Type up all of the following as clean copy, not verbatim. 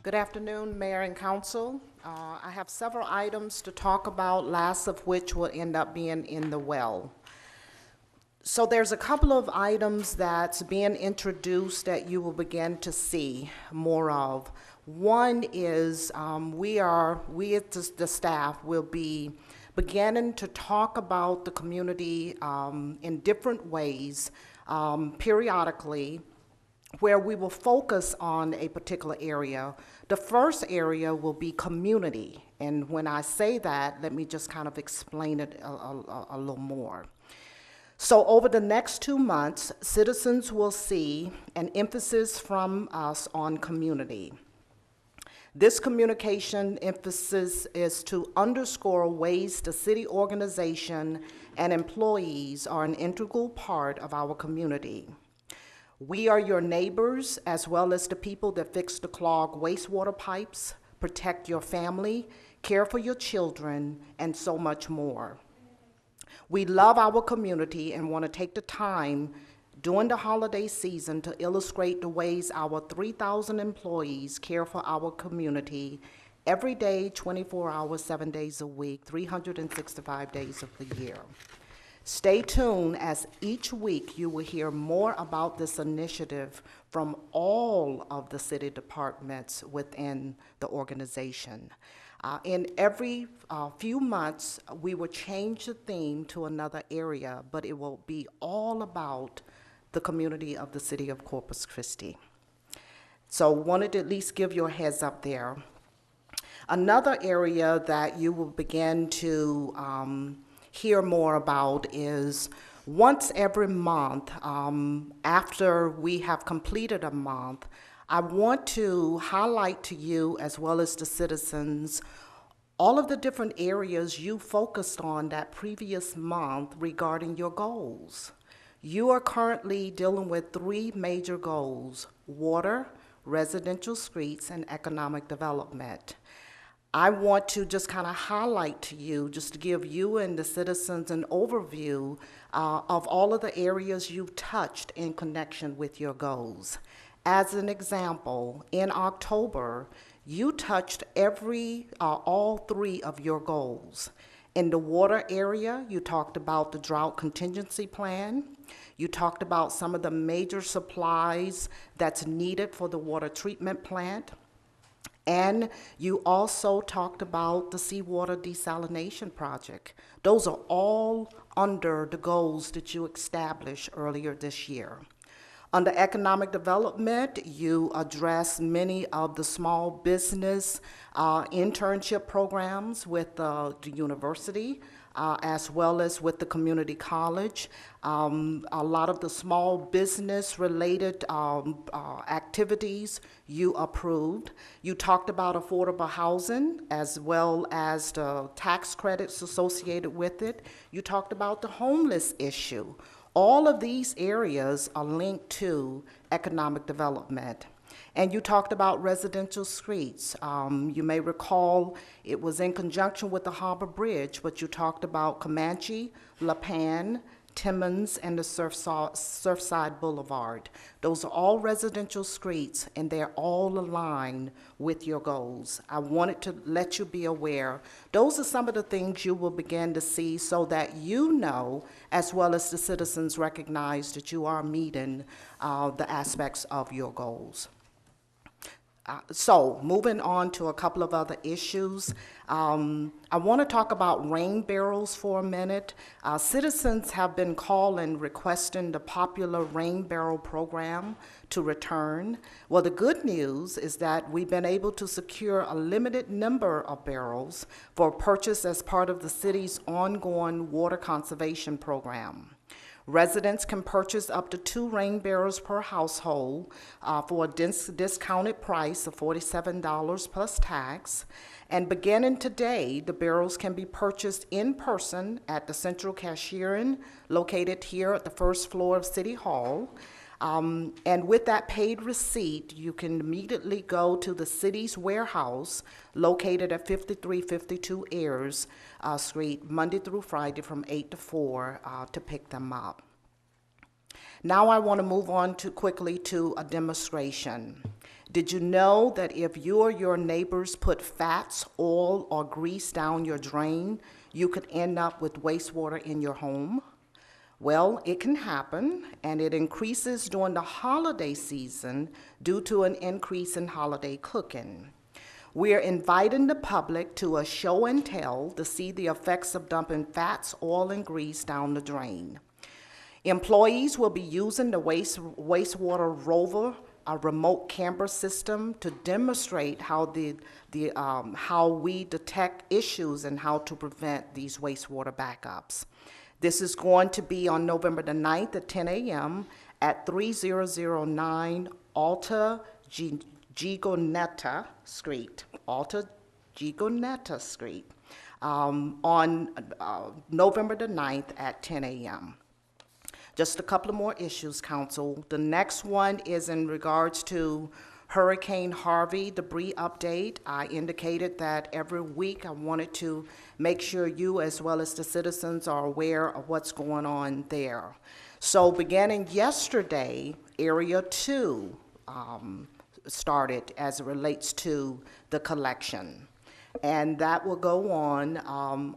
Good afternoon, Mayor and Council. I have several items to talk about, last of which will end up being in the well. So there's a couple of items that's being introduced that you will begin to see more of. One is we at the staff will be beginning to talk about the community in different ways periodically, where we will focus on a particular area. The first area will be community, and when I say that, let me just kind of explain it a little more. So over the next 2 months, citizens will see an emphasis from us on community. This communication emphasis is to underscore ways the city organization and employees are an integral part of our community. We are your neighbors, as well as the people that fix the clogged wastewater pipes, protect your family, care for your children, and so much more. We love our community and want to take the time during the holiday season to illustrate the ways our 3,000 employees care for our community every day, 24 hours, 7 days a week, 365 days of the year. Stay tuned, as each week you will hear more about this initiative from all of the city departments within the organization. In every few months, we will change the theme to another area, but it will be all about the community of the city of Corpus Christi. So wanted to at least give you a heads up there. Another area that you will begin to hear more about is once every month, after we have completed a month, I want to highlight to you, as well as the citizens, all of the different areas you focused on that previous month regarding your goals. You are currently dealing with 3 major goals: water, residential streets, and economic development. I want to just kind of highlight to you, just to give you and the citizens an overview of all of the areas you've touched in connection with your goals. As an example, in October, you touched all 3 of your goals. In the water area, you talked about the drought contingency plan. You talked about some of the major supplies that's needed for the water treatment plant. And you also talked about the seawater desalination project. Those are all under the goals that you established earlier this year. Under economic development, you address many of the small business internship programs with the university, as well as with the community college. A lot of the small business related activities you approved. You talked about affordable housing, as well as the tax credits associated with it. You talked about the homeless issue. All of these areas are linked to economic development. And you talked about residential streets. You may recall it was in conjunction with the Harbor Bridge, but you talked about Comanche, La Pan, Timmons, and the Surfside Boulevard. Those are all residential streets, and they're all aligned with your goals. I wanted to let you be aware. Those are some of the things you will begin to see, so that you know, as well as the citizens recognize, that you are meeting the aspects of your goals. So moving on to a couple of other issues, I want to talk about rain barrels for a minute. Citizens have been calling, requesting the popular rain barrel program to return. Well, the good news is that we've been able to secure a limited number of barrels for purchase as part of the city's ongoing water conservation program. Residents can purchase up to 2 rain barrels per household for a discounted price of $47 plus tax. And beginning today, the barrels can be purchased in person at the Central Cashiering, located here at the 1st floor of City Hall. And with that paid receipt, you can immediately go to the city's warehouse located at 5352 Ayers Street, Monday through Friday from 8 to 4 to pick them up. Now I want to move on quickly to a demonstration. Did you know that if you or your neighbors put fats, oil, or grease down your drain, you could end up with wastewater in your home? Well, it can happen, and it increases during the holiday season due to an increase in holiday cooking. We are inviting the public to a show and tell to see the effects of dumping fats, oil, and grease down the drain. Employees will be using the wastewater rover, a remote camera system, to demonstrate how how we detect issues and how to prevent these wastewater backups. This is going to be on November the 9th at 10 a.m. at 3009 Alta Gigonetta Street, on November the 9th at 10 a.m. Just a couple of more issues, Council. The next one is in regards to Hurricane Harvey debris update. I indicated that every week I wanted to make sure you as well as the citizens are aware of what's going on there. So beginning yesterday, Area 2 started as it relates to the collection. And that will go on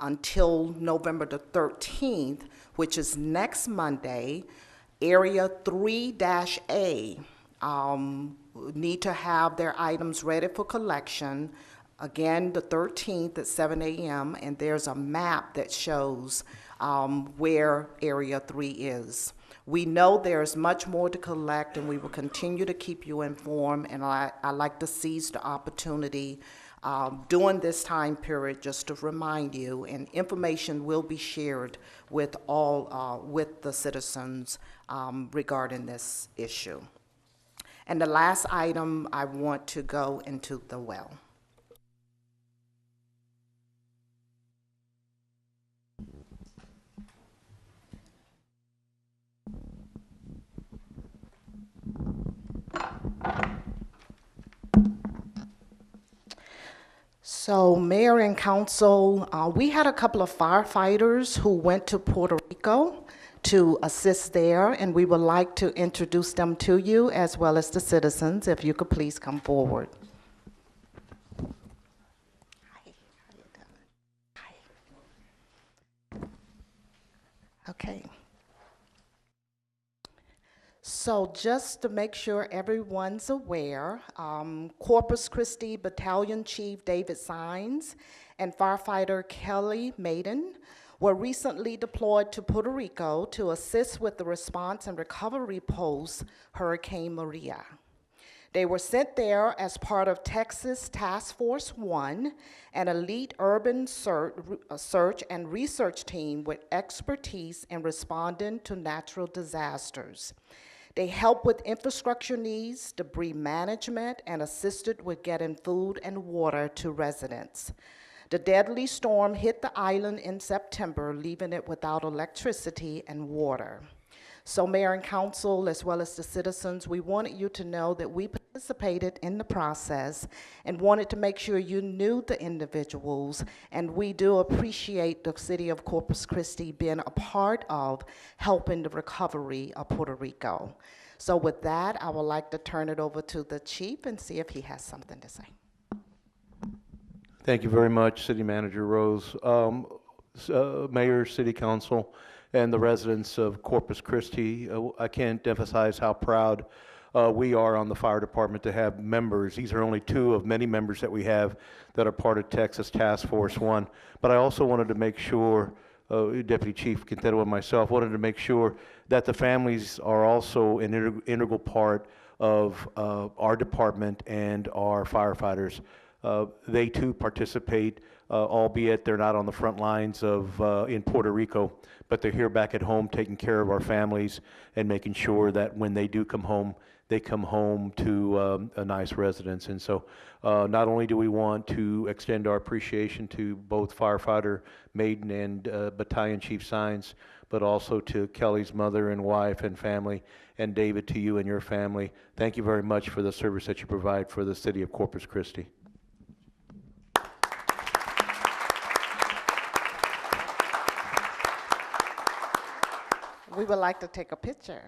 until November the 13th, which is next Monday. Area 3-A need to have their items ready for collection. Again, the 13th at 7 a.m., and there's a map that shows where Area 3 is. We know there's much more to collect, and we will continue to keep you informed, and I like to seize the opportunity during this time period just to remind you, and information will be shared with all, with the citizens regarding this issue. And the last item, I want to go into the well. So, Mayor and Council, we had a couple of firefighters who went to Puerto Rico to assist there, and we would like to introduce them to you as well as the citizens. If you could please come forward. Hi, how you doing? Hi. Okay. So just to make sure everyone's aware, Corpus Christi Battalion Chief David Sines and firefighter Kelly Maiden were recently deployed to Puerto Rico to assist with the response and recovery post Hurricane Maria. They were sent there as part of Texas Task Force 1, an elite urban search and research team with expertise in responding to natural disasters. They helped with infrastructure needs, debris management, and assisted with getting food and water to residents. The deadly storm hit the island in September, leaving it without electricity and water. So Mayor and Council, as well as the citizens, we wanted you to know that we participated in the process and wanted to make sure you knew the individuals, and we do appreciate the City of Corpus Christi being a part of helping the recovery of Puerto Rico. So with that, I would like to turn it over to the Chief and see if he has something to say. Thank you very much, City Manager Rose. Mayor, City Council, and the residents of Corpus Christi, I can't emphasize how proud we are on the fire department to have members. These are only two of many members that we have that are part of Texas Task Force 1. But I also wanted to make sure, Deputy Chief Quintero and myself wanted to make sure that the families are also an integral part of our department and our firefighters. They too participate, albeit they're not on the front lines of in Puerto Rico, but they're here back at home taking care of our families and making sure that when they do come home, they come home to a nice residence. And so not only do we want to extend our appreciation to both firefighter Maiden and Battalion Chief Sines, but also to Kelly's mother and wife and family, and David, to you and your family. Thank you very much for the service that you provide for the City of Corpus Christi. We would like to take a picture.